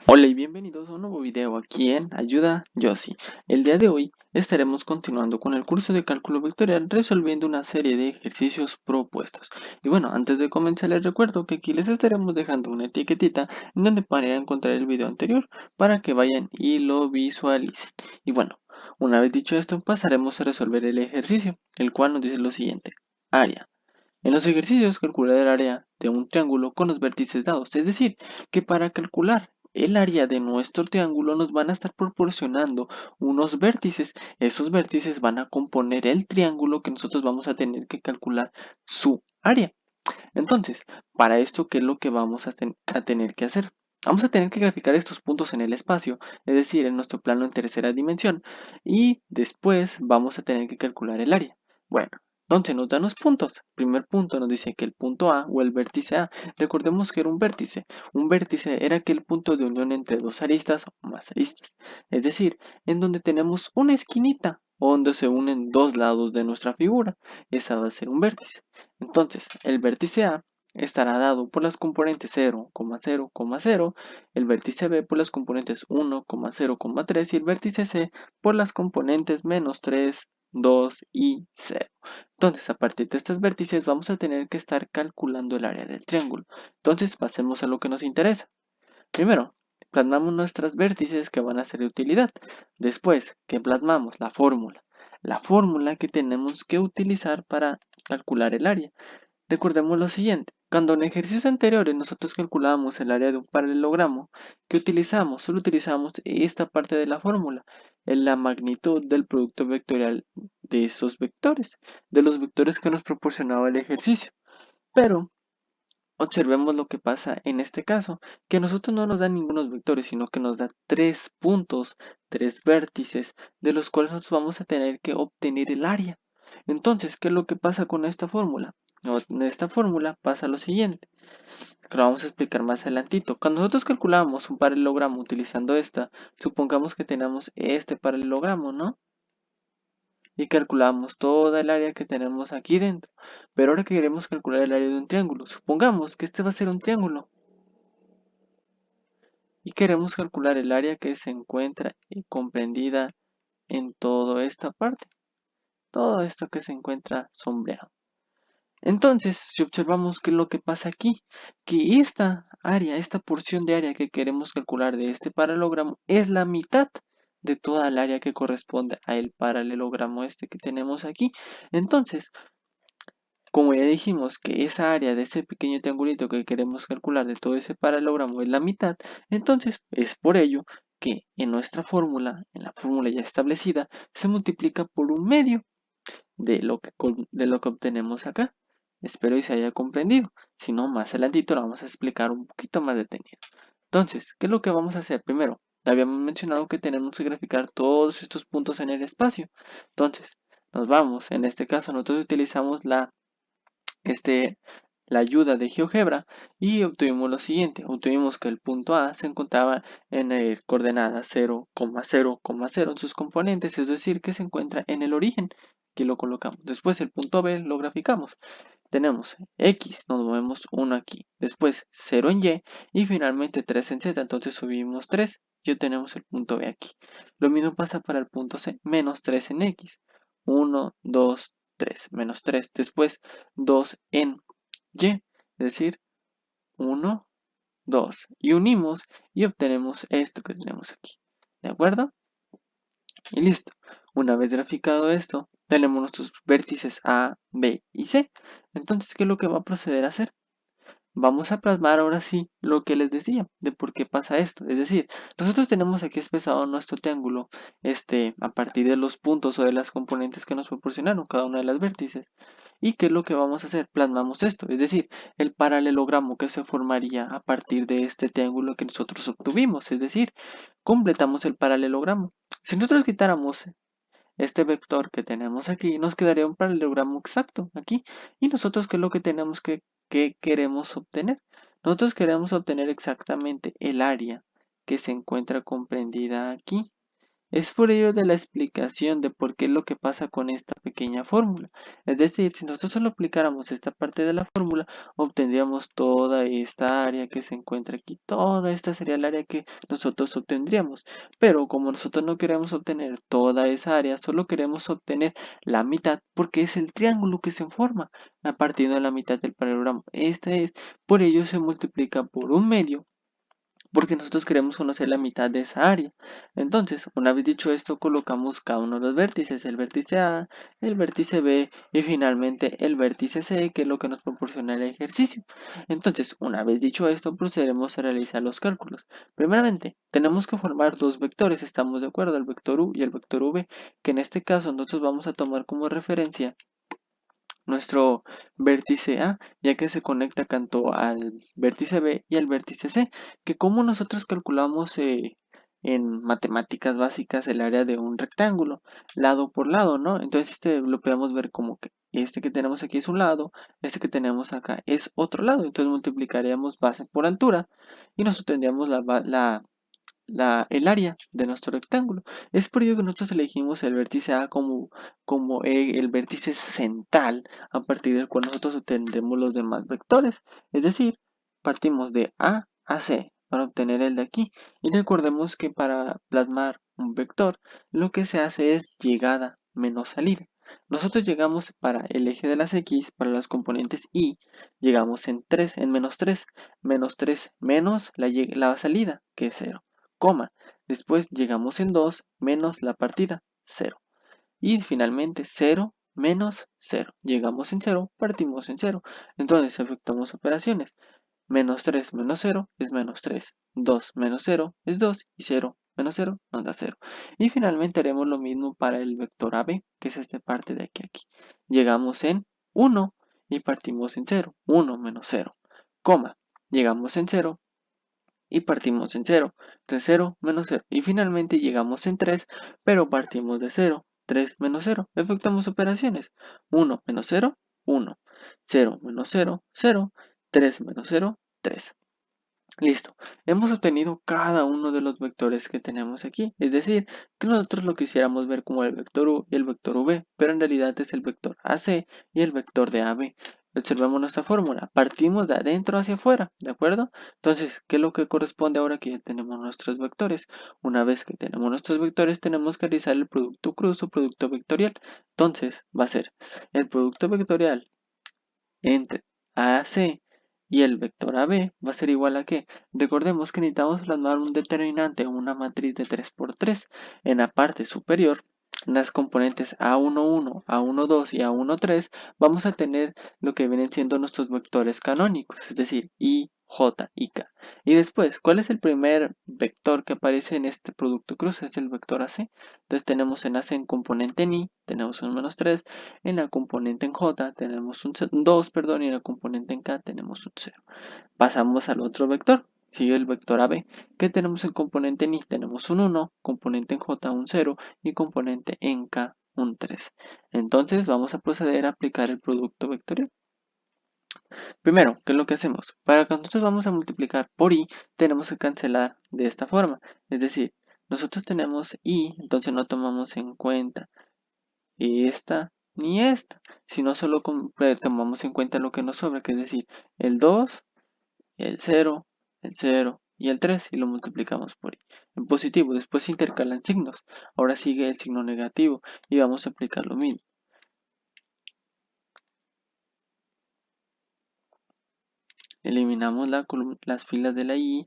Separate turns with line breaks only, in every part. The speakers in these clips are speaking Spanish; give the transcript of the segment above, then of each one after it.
Hola y bienvenidos a un nuevo video aquí en Ayuda Yossi. El día de hoy estaremos continuando con el curso de cálculo vectorial resolviendo una serie de ejercicios propuestos. Y bueno, antes de comenzar les recuerdo que aquí les estaremos dejando una etiquetita en donde van a encontrar el video anterior para que vayan y lo visualicen. Y bueno, una vez dicho esto pasaremos a resolver el ejercicio, el cual nos dice lo siguiente. Área. En los ejercicios calcula el área de un triángulo con los vértices dados, es decir, que para calcular el área de nuestro triángulo nos van a estar proporcionando unos vértices. Esos vértices van a componer el triángulo que nosotros vamos a tener que calcular su área. Entonces, para esto, ¿qué es lo que vamos a tener que hacer? Vamos a tener que graficar estos puntos en el espacio, es decir, en nuestro plano en tercera dimensión, y después vamos a tener que calcular el área. Bueno, entonces nos dan los puntos. Primer punto nos dice que el punto A o el vértice A, recordemos que era un vértice. Un vértice era aquel punto de unión entre dos aristas o más aristas, es decir, en donde tenemos una esquinita o donde se unen dos lados de nuestra figura. Esa va a ser un vértice. Entonces, el vértice A estará dado por las componentes 0, 0, 0, el vértice B por las componentes 1, 0, 3 y el vértice C por las componentes menos 3, 2 y 0. Entonces, a partir de estos vértices vamos a tener que estar calculando el área del triángulo. Entonces, pasemos a lo que nos interesa. Primero, plasmamos nuestros vértices que van a ser de utilidad. Después, que plasmamos la fórmula que tenemos que utilizar para calcular el área. Recordemos lo siguiente, cuando en ejercicios anteriores nosotros calculábamos el área de un paralelogramo, ¿qué utilizamos? Solo utilizamos esta parte de la fórmula, en la magnitud del producto vectorial de esos vectores, de los vectores que nos proporcionaba el ejercicio. Pero observemos lo que pasa en este caso, que a nosotros no nos dan ningunos vectores, sino que nos da tres puntos, tres vértices, de los cuales nosotros vamos a tener que obtener el área. Entonces, ¿qué es lo que pasa con esta fórmula? En esta fórmula pasa lo siguiente, que lo vamos a explicar más adelantito. Cuando nosotros calculamos un paralelogramo utilizando esta, supongamos que tenemos este paralelogramo, ¿no? Y calculamos toda el área que tenemos aquí dentro. Pero ahora que queremos calcular el área de un triángulo, supongamos que este va a ser un triángulo. Y queremos calcular el área que se encuentra comprendida en toda esta parte. Todo esto que se encuentra sombreado. Entonces, si observamos qué es lo que pasa aquí, que esta área, esta porción de área que queremos calcular de este paralelogramo es la mitad de toda el área que corresponde al paralelogramo este que tenemos aquí. Entonces, como ya dijimos que esa área de ese pequeño triangulito que queremos calcular de todo ese paralelogramo es la mitad, entonces es por ello que en nuestra fórmula, en la fórmula ya establecida, se multiplica por un medio de lo que obtenemos acá. Espero y se haya comprendido. Si no, más adelantito lo vamos a explicar un poquito más detenido. Entonces, ¿qué es lo que vamos a hacer? Primero, habíamos mencionado que tenemos que graficar todos estos puntos en el espacio. Entonces, nos vamos. En este caso, nosotros utilizamos la ayuda de GeoGebra y obtuvimos lo siguiente. Obtuvimos que el punto A se encontraba en coordenadas 0, 0, 0 en sus componentes, es decir, que se encuentra en el origen, que lo colocamos. Después el punto B lo graficamos. Tenemos X, nos movemos 1 aquí. Después 0 en Y y finalmente 3 en Z. Entonces subimos 3 y obtenemos el punto B aquí. Lo mismo pasa para el punto C, menos 3 en X. 1, 2, 3, menos 3. Después 2 en Y, es decir, 1, 2. Y unimos y obtenemos esto que tenemos aquí. ¿De acuerdo? Y listo. Una vez graficado esto, tenemos nuestros vértices A, B y C. Entonces, ¿qué es lo que va a proceder a hacer? Vamos a plasmar ahora sí lo que les decía de por qué pasa esto. Es decir, nosotros tenemos aquí expresado nuestro triángulo a partir de los puntos o de las componentes que nos proporcionaron cada una de las vértices. ¿Y qué es lo que vamos a hacer? Plasmamos esto, es decir, el paralelogramo que se formaría a partir de este triángulo que nosotros obtuvimos. Es decir, completamos el paralelogramo. Si nosotros quitáramos este vector que tenemos aquí, nos quedaría un paralelogramo exacto aquí. ¿Y nosotros qué es lo que tenemos que queremos obtener? Nosotros queremos obtener exactamente el área que se encuentra comprendida aquí. Es por ello de la explicación de por qué es lo que pasa con esta pequeña fórmula. Es decir, si nosotros solo aplicáramos esta parte de la fórmula, obtendríamos toda esta área que se encuentra aquí. Toda esta sería el área que nosotros obtendríamos. Pero como nosotros no queremos obtener toda esa área, solo queremos obtener la mitad porque es el triángulo que se forma a partir de la mitad del paralelogramo. Este es, por ello se multiplica por un medio porque nosotros queremos conocer la mitad de esa área. Entonces, una vez dicho esto, colocamos cada uno de los vértices, el vértice A, el vértice B y finalmente el vértice C, que es lo que nos proporciona el ejercicio. Entonces, una vez dicho esto, procederemos a realizar los cálculos. Primeramente, tenemos que formar dos vectores, estamos de acuerdo, el vector U y el vector V, que en este caso nosotros vamos a tomar como referencia nuestro vértice A, ya que se conecta tanto al vértice B y al vértice C, que como nosotros calculamos en matemáticas básicas el área de un rectángulo, lado por lado, ¿no? Entonces este lo podemos ver como que este que tenemos aquí es un lado, este que tenemos acá es otro lado, entonces multiplicaríamos base por altura y nosotros tendríamos el área de nuestro rectángulo. Es por ello que nosotros elegimos el vértice A como el vértice central a partir del cual nosotros obtendremos los demás vectores. Es decir, partimos de A a C para obtener el de aquí. Y recordemos que para plasmar un vector lo que se hace es llegada menos salida. Nosotros llegamos para el eje de las X, para las componentes Y, llegamos en menos 3 menos la salida, que es 0 coma. Después llegamos en 2 menos la partida, 0. Y finalmente 0 menos 0. Llegamos en 0, partimos en 0. Entonces efectuamos operaciones. Menos 3 menos 0 es menos 3. 2 menos 0 es 2. Y 0 menos 0 nos da 0. Y finalmente haremos lo mismo para el vector AB, que es esta parte de aquí a aquí. Llegamos en 1 y partimos en 0. 1 menos 0, coma. Llegamos en 0, y partimos en 0. Entonces 0 menos 0. Y finalmente llegamos en 3, pero partimos de 0. 3 menos 0. Efectuamos operaciones. 1 menos 0, 1. 0 menos 0, 0. 3 menos 0, 3. Listo, hemos obtenido cada uno de los vectores que tenemos aquí, es decir, que nosotros lo quisiéramos ver como el vector U y el vector V, pero en realidad es el vector AC y el vector de AB. Observemos nuestra fórmula, partimos de adentro hacia afuera, ¿de acuerdo? Entonces, ¿qué es lo que corresponde ahora que ya tenemos nuestros vectores? Una vez que tenemos nuestros vectores, tenemos que realizar el producto cruz o producto vectorial. Entonces, va a ser el producto vectorial entre AC y el vector AB va a ser igual a ¿qué? Recordemos que necesitamos plasmar un determinante o una matriz de 3×3. En la parte superior, las componentes A11, A12 y A13 vamos a tener lo que vienen siendo nuestros vectores canónicos, es decir, I, J y K. Y después, ¿cuál es el primer vector que aparece en este producto cruz? Es el vector AC. Entonces tenemos en AC en componente en I, tenemos un -3, en la componente en J tenemos un 2, perdón, y en la componente en K tenemos un 0. Pasamos al otro vector, sigue el vector AB. ¿Qué tenemos en componente en I? Tenemos un 1, componente en J un 0 y componente en K un 3. Entonces vamos a proceder a aplicar el producto vectorial. Primero, ¿qué es lo que hacemos? Para que nosotros vamos a multiplicar por I, tenemos que cancelar de esta forma. Es decir, nosotros tenemos I, entonces no tomamos en cuenta esta ni esta, sino solo tomamos en cuenta lo que nos sobra, que es decir, el 2, el 0, el 0 y el 3 y lo multiplicamos por i. En positivo, después se intercalan signos. Ahora sigue el signo negativo y vamos a aplicar lo mismo. Eliminamos las filas de la i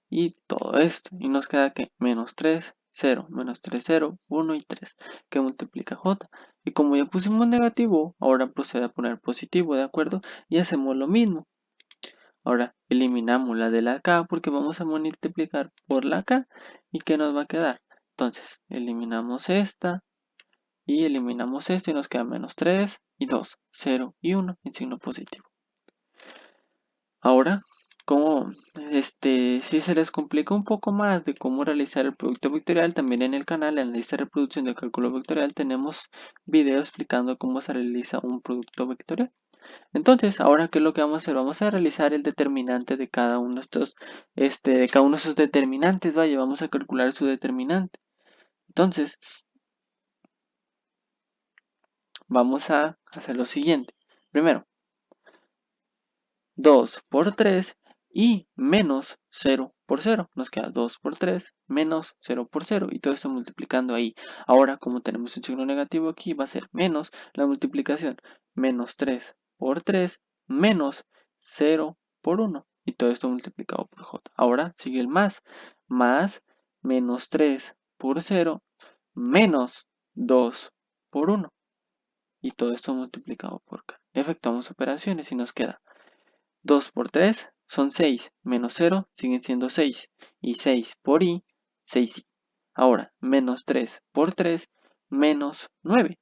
y todo esto. Y nos queda que menos 3, 0, menos 3, 0, 1 y 3, que multiplica j. Y como ya pusimos negativo, ahora procede a poner positivo, ¿de acuerdo? Y hacemos lo mismo. Ahora eliminamos la de la K porque vamos a multiplicar por la K. ¿Y qué nos va a quedar? Entonces eliminamos esta y eliminamos esto y nos queda menos 3 y 2, 0 y 1 en signo positivo. Ahora, como si se les complica un poco más de cómo realizar el producto vectorial, también en el canal, en la lista de reproducción de cálculo vectorial, tenemos videos explicando cómo se realiza un producto vectorial. Entonces, ahora, ¿qué es lo que vamos a hacer? Vamos a realizar el determinante de cada uno de estos, de cada uno de esos determinantes, vaya, vamos a calcular su determinante. Entonces, vamos a hacer lo siguiente. Primero, 2 por 3 y menos 0 por 0. Nos queda 2 por 3 menos 0 por 0 y todo esto multiplicando ahí. Ahora, como tenemos un signo negativo aquí, va a ser menos la multiplicación. Menos 3 por 3 menos 0 por 1 y todo esto multiplicado por j. Ahora sigue el más menos 3 por 0 menos 2 por 1 y todo esto multiplicado por k. Efectuamos operaciones y nos queda 2 por 3 son 6, menos 0 siguen siendo 6, y 6 por i, 6i. Ahora, menos 3 por 3, menos 9.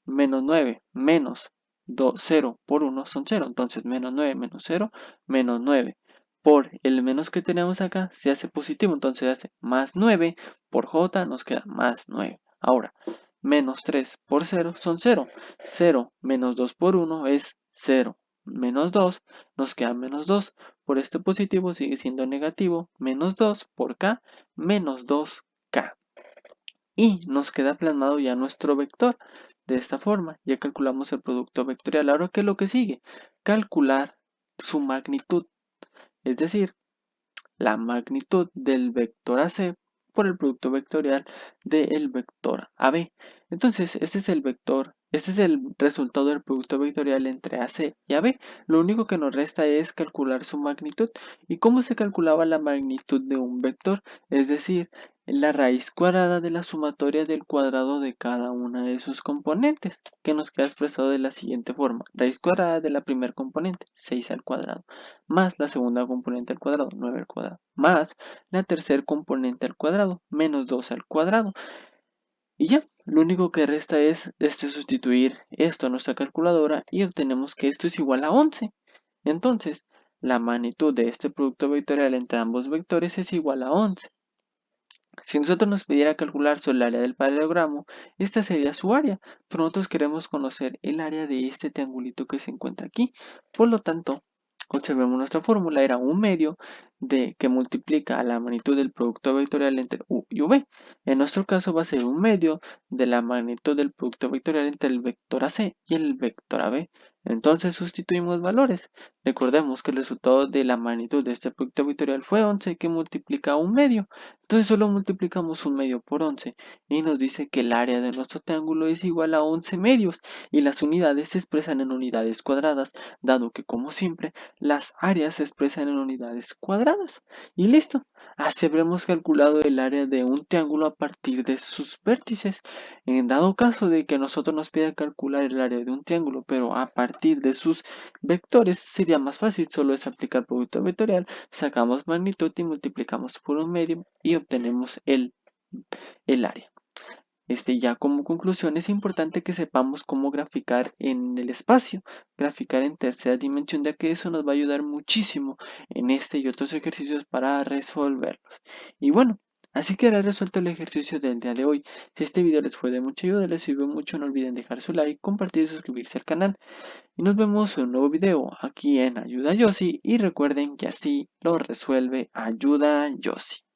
Menos 9 menos 0 por 1 son 0, entonces menos 9 menos 0, menos 9. Por el menos que tenemos acá se hace positivo, entonces se hace más 9, por j nos queda más 9. Ahora, menos 3 por 0 son 0, 0 menos 2 por 1 es 0, menos 2 nos queda menos 2, por este positivo sigue siendo negativo, menos 2 por k, menos 2k. Y nos queda plasmado ya nuestro vector. De esta forma, ya calculamos el producto vectorial. Ahora, ¿qué es lo que sigue? Calcular su magnitud, es decir, la magnitud del vector AC por el producto vectorial del vector AB. Entonces, este es el resultado del producto vectorial entre AC y AB. Lo único que nos resta es calcular su magnitud. ¿Y cómo se calculaba la magnitud de un vector? Es decir, la raíz cuadrada de la sumatoria del cuadrado de cada una de sus componentes, que nos queda expresado de la siguiente forma. Raíz cuadrada de la primer componente, 6 al cuadrado, más la segunda componente al cuadrado, 9 al cuadrado, más la tercer componente al cuadrado, menos 2 al cuadrado. Y ya, lo único que resta es sustituir esto a nuestra calculadora y obtenemos que esto es igual a 11. Entonces, la magnitud de este producto vectorial entre ambos vectores es igual a 11. Si nosotros nos pidiera calcular sobre el área del paralelogramo, esta sería su área, pero nosotros queremos conocer el área de este triangulito que se encuentra aquí. Por lo tanto, observemos nuestra fórmula, era un medio que multiplica a la magnitud del producto vectorial entre u y v. En nuestro caso va a ser un medio de la magnitud del producto vectorial entre el vector AC y el vector AB. Entonces sustituimos valores. Recordemos que el resultado de la magnitud de este producto vectorial fue 11 que multiplica a un medio. Entonces solo multiplicamos un medio por 11 y nos dice que el área de nuestro triángulo es igual a 11 medios y las unidades se expresan en unidades cuadradas, dado que como siempre las áreas se expresan en unidades cuadradas. Y listo, así habremos calculado el área de un triángulo a partir de sus vértices. En dado caso de que a nosotros nos pida calcular el área de un triángulo, pero a partir de sus vectores, sería más fácil, solo es aplicar producto vectorial, sacamos magnitud y multiplicamos por un medio y obtenemos el área. Ya como conclusión es importante que sepamos cómo graficar en el espacio, graficar en tercera dimensión, ya que eso nos va a ayudar muchísimo en este y otros ejercicios para resolverlos. Y bueno, así quedará resuelto el ejercicio del día de hoy. Si este video les fue de mucha ayuda, les sirvió mucho, no olviden dejar su like, compartir y suscribirse al canal. Y nos vemos en un nuevo video aquí en Ayuda Yossi y recuerden que así lo resuelve Ayuda Yossi.